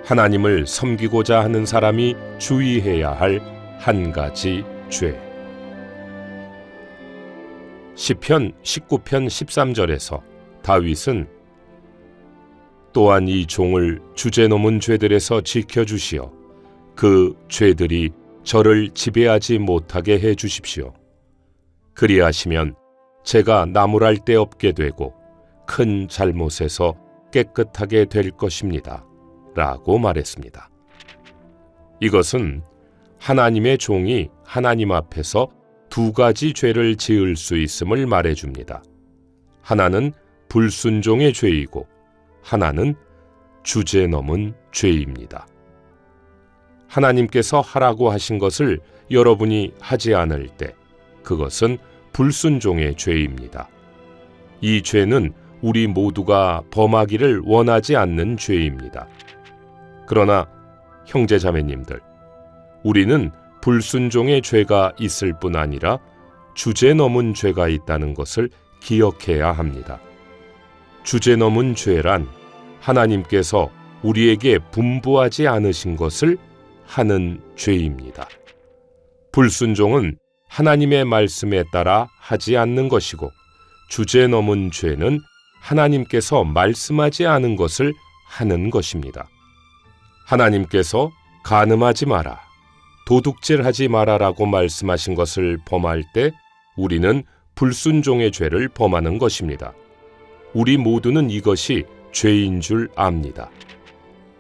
하나님을 섬기고자 하는 사람이 주의해야 할 한 가지 죄. 시편 19편 13절에서 다윗은 또한 이 종을 주제넘은 죄들에서 지켜주시어 그 죄들이 저를 지배하지 못하게 해주십시오. 그리하시면 제가 나무랄 데 없게 되고 큰 잘못에서 깨끗하게 될 것입니다. 라고 말했습니다. 이것은 하나님의 종이 하나님 앞에서 두 가지 죄를 지을 수 있음을 말해줍니다. 하나는 불순종의 죄이고 하나는 주제넘은 죄입니다. 하나님께서 하라고 하신 것을 여러분이 하지 않을 때 그것은 불순종의 죄입니다. 이 죄는 우리 모두가 범하기를 원하지 않는 죄입니다. 그러나 형제자매님들, 우리는 불순종의 죄가 있을 뿐 아니라 주제넘은 죄가 있다는 것을 기억해야 합니다. 주제넘은 죄란 하나님께서 우리에게 분부하지 않으신 것을 하는 죄입니다. 불순종은 하나님의 말씀에 따라 하지 않는 것이고, 주제넘은 죄는 하나님께서 말씀하지 않은 것을 하는 것입니다. 하나님께서 간음하지 마라, 도둑질하지 마라라고 말씀하신 것을 범할 때 우리는 불순종의 죄를 범하는 것입니다. 우리 모두는 이것이 죄인 줄 압니다.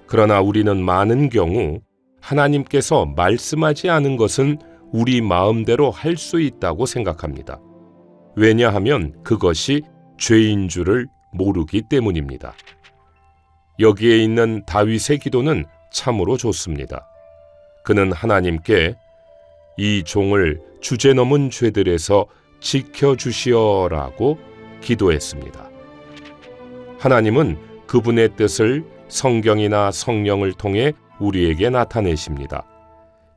그러나 우리는 많은 경우 하나님께서 말씀하지 않은 것은 우리 마음대로 할 수 있다고 생각합니다. 왜냐하면 그것이 죄인 줄을 모르기 때문입니다. 여기에 있는 다윗의 기도는 참으로 좋습니다. 그는 하나님께 이 종을 주제넘은 죄들에서 지켜주시어라고 기도했습니다. 하나님은 그분의 뜻을 성경이나 성령을 통해 우리에게 나타내십니다.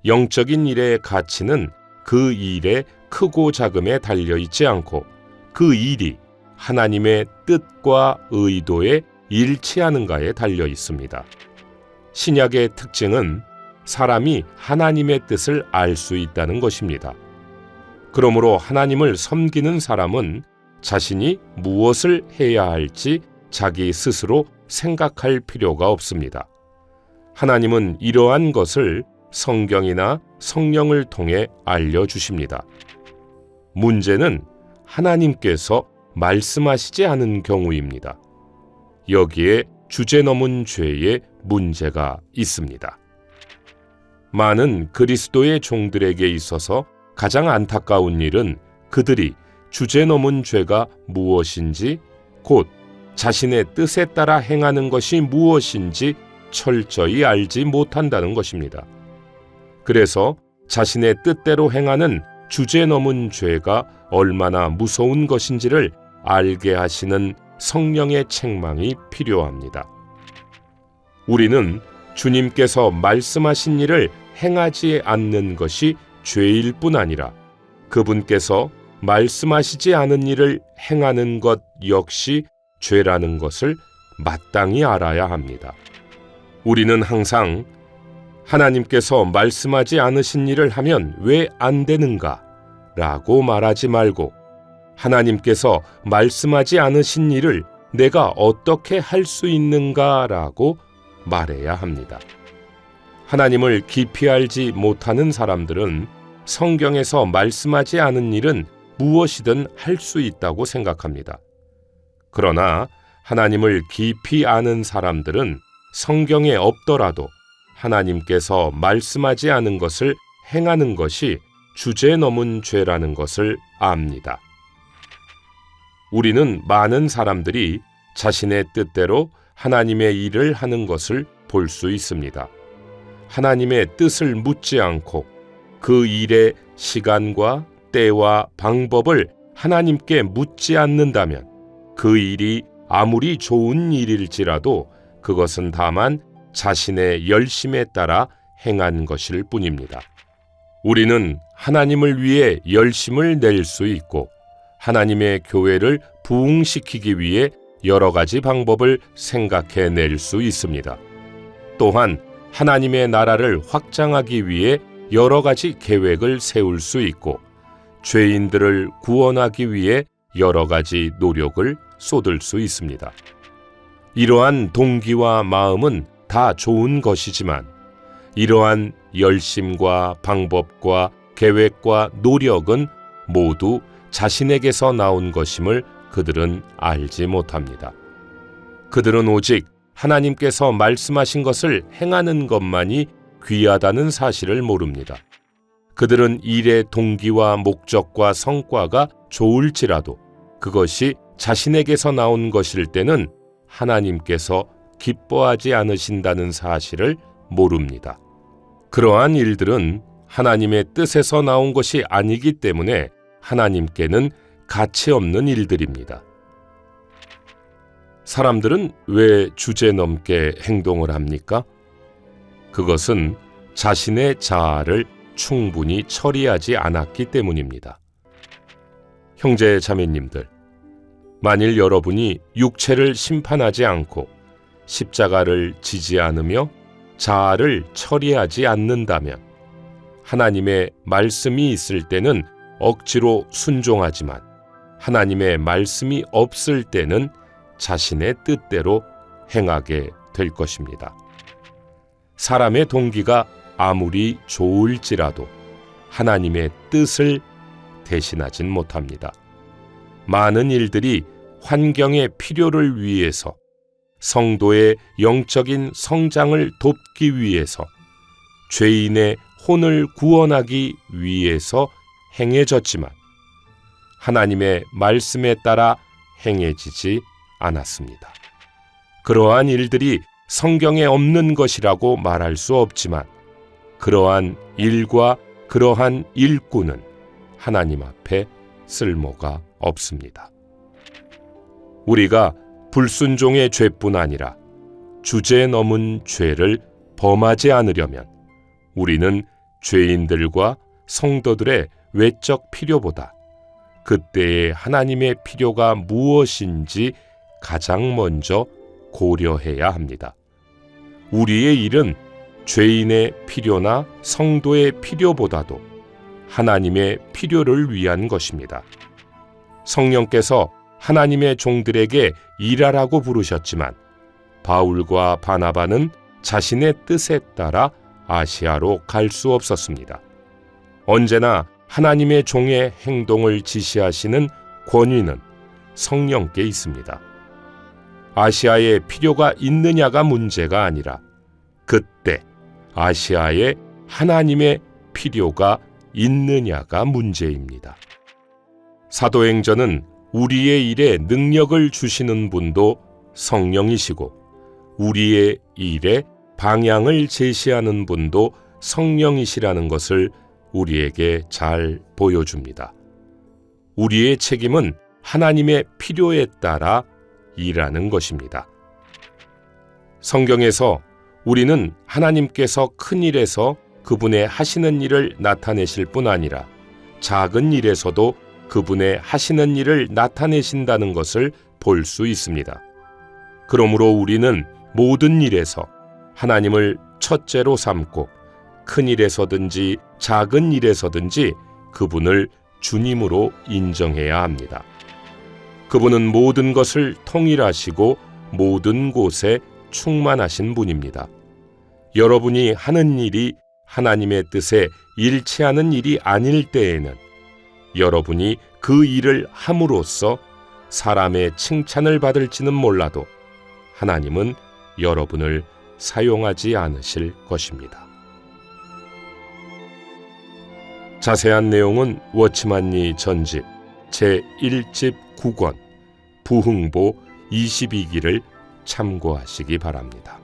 영적인 일의 가치는 그 일의 크고 작음에 달려있지 않고 그 일이 하나님의 뜻과 의도에 일치하는가에 달려 있습니다. 신약의 특징은 사람이 하나님의 뜻을 알 수 있다는 것입니다. 그러므로 하나님을 섬기는 사람은 자신이 무엇을 해야 할지 자기 스스로 생각할 필요가 없습니다. 하나님은 이러한 것을 성경이나 성령을 통해 알려주십니다. 문제는 하나님께서 말씀하시지 않은 경우입니다. 여기에 주제넘은 죄의 문제가 있습니다. 많은 그리스도의 종들에게 있어서 가장 안타까운 일은 그들이 주제넘은 죄가 무엇인지, 곧 자신의 뜻에 따라 행하는 것이 무엇인지 철저히 알지 못한다는 것입니다. 그래서 자신의 뜻대로 행하는 주제넘은 죄가 얼마나 무서운 것인지를 알게 하시는 성령의 책망이 필요합니다. 우리는 주님께서 말씀하신 일을 행하지 않는 것이 죄일 뿐 아니라 그분께서 말씀하시지 않은 일을 행하는 것 역시 죄라는 것을 마땅히 알아야 합니다. 우리는 항상 하나님께서 말씀하지 않으신 일을 하면 왜 안 되는가? 라고 말하지 말고 하나님께서 말씀하지 않으신 일을 내가 어떻게 할 수 있는가? 라고 말해야 합니다. 하나님을 깊이 알지 못하는 사람들은 성경에서 말씀하지 않은 일은 무엇이든 할 수 있다고 생각합니다. 그러나 하나님을 깊이 아는 사람들은 성경에 없더라도 하나님께서 말씀하지 않은 것을 행하는 것이 주제넘은 죄라는 것을 압니다. 우리는 많은 사람들이 자신의 뜻대로 하나님의 일을 하는 것을 볼 수 있습니다. 하나님의 뜻을 묻지 않고 그 일의 시간과 때와 방법을 하나님께 묻지 않는다면 그 일이 아무리 좋은 일일지라도 그것은 다만 자신의 열심에 따라 행한 것일 뿐입니다. 우리는 하나님을 위해 열심을 낼 수 있고 하나님의 교회를 부흥시키기 위해 여러 가지 방법을 생각해낼 수 있습니다. 또한 하나님의 나라를 확장하기 위해 여러 가지 계획을 세울 수 있고 죄인들을 구원하기 위해 여러 가지 노력을 쏟을 수 있습니다. 이러한 동기와 마음은 다 좋은 것이지만 이러한 열심과 방법과 계획과 노력은 모두 자신에게서 나온 것임을 그들은 알지 못합니다. 그들은 오직 하나님께서 말씀하신 것을 행하는 것만이 귀하다는 사실을 모릅니다. 그들은 일의 동기와 목적과 성과가 좋을지라도 그것이 자신에게서 나온 것일 때는 하나님께서 기뻐하지 않으신다는 사실을 모릅니다. 그러한 일들은 하나님의 뜻에서 나온 것이 아니기 때문에 하나님께는 가치 없는 일들입니다. 사람들은 왜 주제넘게 행동을 합니까? 그것은 자신의 자아를 충분히 처리하지 않았기 때문입니다. 형제 자매님들, 만일 여러분이 육체를 심판하지 않고 십자가를 지지 않으며 자아를 처리하지 않는다면 하나님의 말씀이 있을 때는 억지로 순종하지만 하나님의 말씀이 없을 때는 자신의 뜻대로 행하게 될 것입니다. 사람의 동기가 아무리 좋을지라도 하나님의 뜻을 대신하진 못합니다. 많은 일들이 환경의 필요를 위해서, 성도의 영적인 성장을 돕기 위해서, 죄인의 혼을 구원하기 위해서 행해졌지만 하나님의 말씀에 따라 행해지지 않았습니다. 그러한 일들이 성경에 없는 것이라고 말할 수 없지만 그러한 일과 그러한 일꾼은 하나님 앞에 쓸모가 없습니다. 우리가 불순종의 죄뿐 아니라 주제 넘은 죄를 범하지 않으려면 우리는 죄인들과 성도들의 외적 필요보다 그때의 하나님의 필요가 무엇인지 가장 먼저 고려해야 합니다. 우리의 일은 죄인의 필요나 성도의 필요보다도 하나님의 필요를 위한 것입니다. 성령께서 하나님의 종들에게 일하라고 부르셨지만 바울과 바나바는 자신의 뜻에 따라 아시아로 갈 수 없었습니다. 언제나 하나님의 종의 행동을 지시하시는 권위는 성령께 있습니다. 아시아에 필요가 있느냐가 문제가 아니라 그때 아시아에 하나님의 필요가 있느냐가 문제입니다. 사도행전은 우리의 일에 능력을 주시는 분도 성령이시고 우리의 일에 방향을 제시하는 분도 성령이시라는 것을 우리에게 잘 보여줍니다. 우리의 책임은 하나님의 필요에 따라 일하는 것입니다. 성경에서 우리는 하나님께서 큰 일에서 그분의 하시는 일을 나타내실 뿐 아니라 작은 일에서도 그분의 하시는 일을 나타내신다는 것을 볼 수 있습니다. 그러므로 우리는 모든 일에서 하나님을 첫째로 삼고 큰 일에서든지 작은 일에서든지 그분을 주님으로 인정해야 합니다. 그분은 모든 것을 통일하시고 모든 곳에 충만하신 분입니다. 여러분이 하는 일이 하나님의 뜻에 일치하는 일이 아닐 때에는 여러분이 그 일을 함으로써 사람의 칭찬을 받을지는 몰라도 하나님은 여러분을 사용하지 않으실 것입니다. 자세한 내용은 워치만니 전집 제1집 9권 부흥보 22기를 참고하시기 바랍니다.